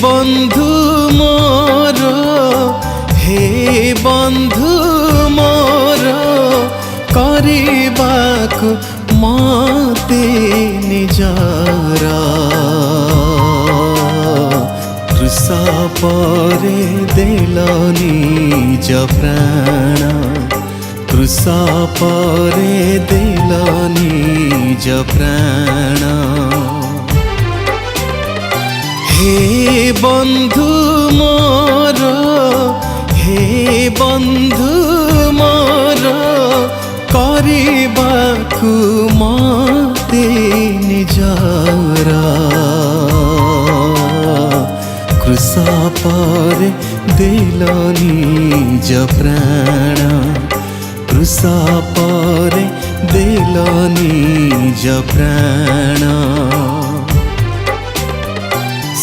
बंधु मोर हे बंधु मोर करिबाकु मते निजरा क्रूस परे देल निज प्राण क्रूस परे देल निज प्राण हे बंधु मोर हे बंधु मोर करिबाकु मते निजरा क्रूस परे देल निज प्राण क्रूस परे देल निज प्राण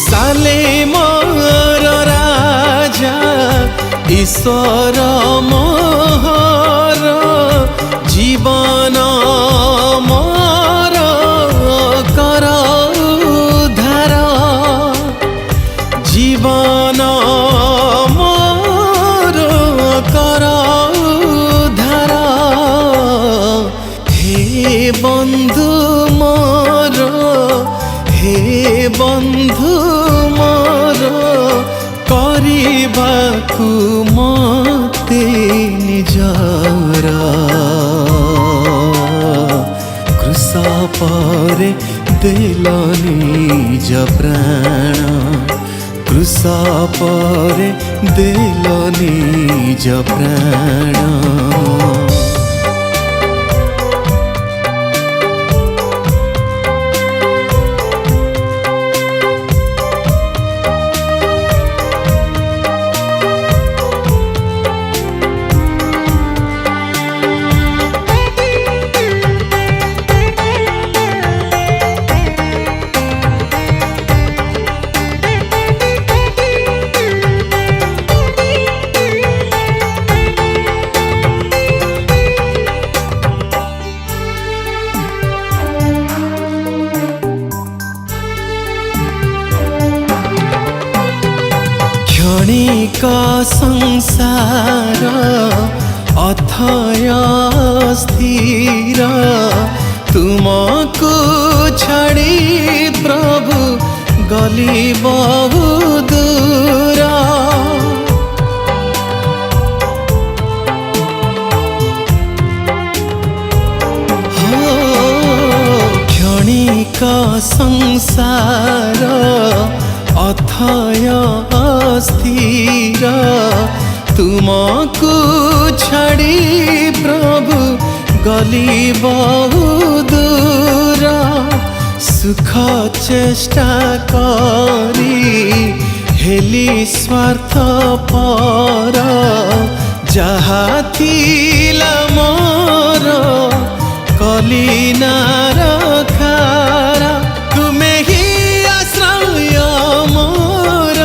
सालेमर राजा ईश्वर मोहर जीवन मोर कर उद्धार जीवन मोर कर उद्धार हे बंधु मोर हे बंधु मोर करिबाकु मते निजरा क्रूस परे देल निज प्राण क्रूस परे देल निज प्राण क्षणिक संसार अथय स्थिर तुमको छाड़ी प्रभु गली बहु दूर क्षणिक संसार अथय स्थिर तुमको छाड़ी प्रभु गली बहु दूर सुख चेष्टा करी हेली स्वार्थ पर जहा थिला मोर कली नार खारा तुमे ही आश्रय मोर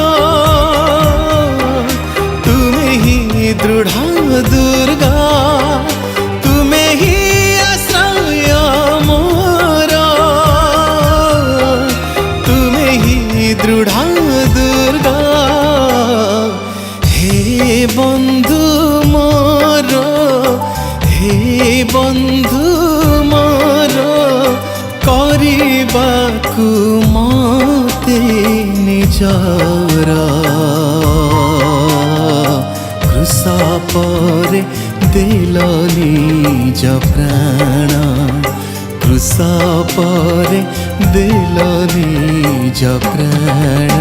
तुमे ही दृढ़ दुर्गा तुमे ही आश्रय मोर तुमे ही दृढ़ दुर्गा हे बंधु मोर हे बंधु मोर करिबाकु मते निजरा क्रूस परे देल निज प्राण क्रूस परे देल निज प्राण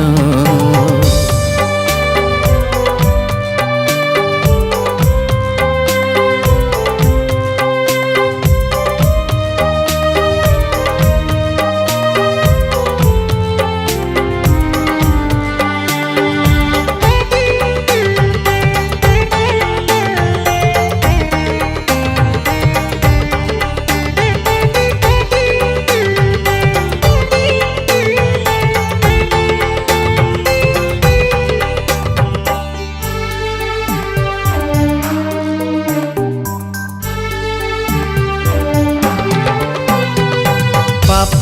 पाप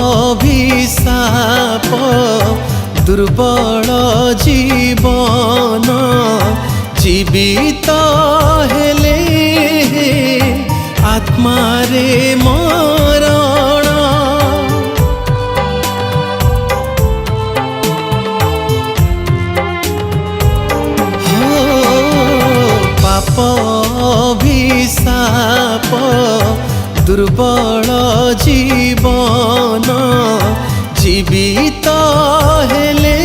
अभिशाप दुर्बल जीवन जीवित हेले आत्मारे मरण हो पाप अभिशाप दुर्बल जीवन जीवित हेले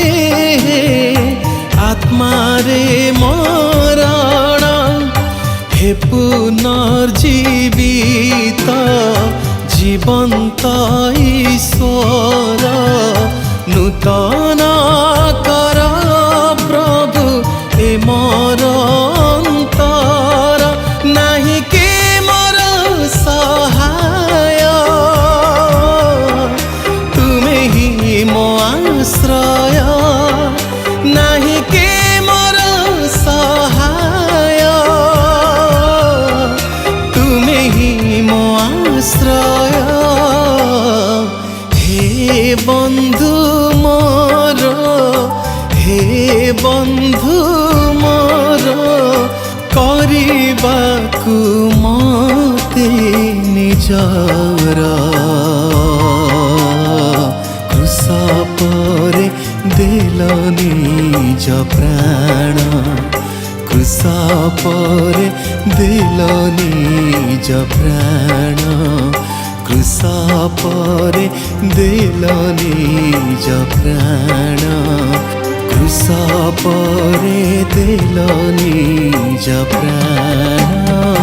आत्मारे मरण हे पुनर्जीवित जीवंत ईश्वर नूतन कर प्रभु ए मोर अंतर नहीं के मोर सहाय तुम्हें ही मो आश्रय नहीं के मोर सहाय तुम्हें ही मो आश्रय हे बंधु मोर हे बंधु मोर करिबाकु मते निजर क्रूस परे देल निज प्राण क्रूस परे देल निज प्राण क्रूस परे देल निज प्राण क्रूस परे देल निज प्राण।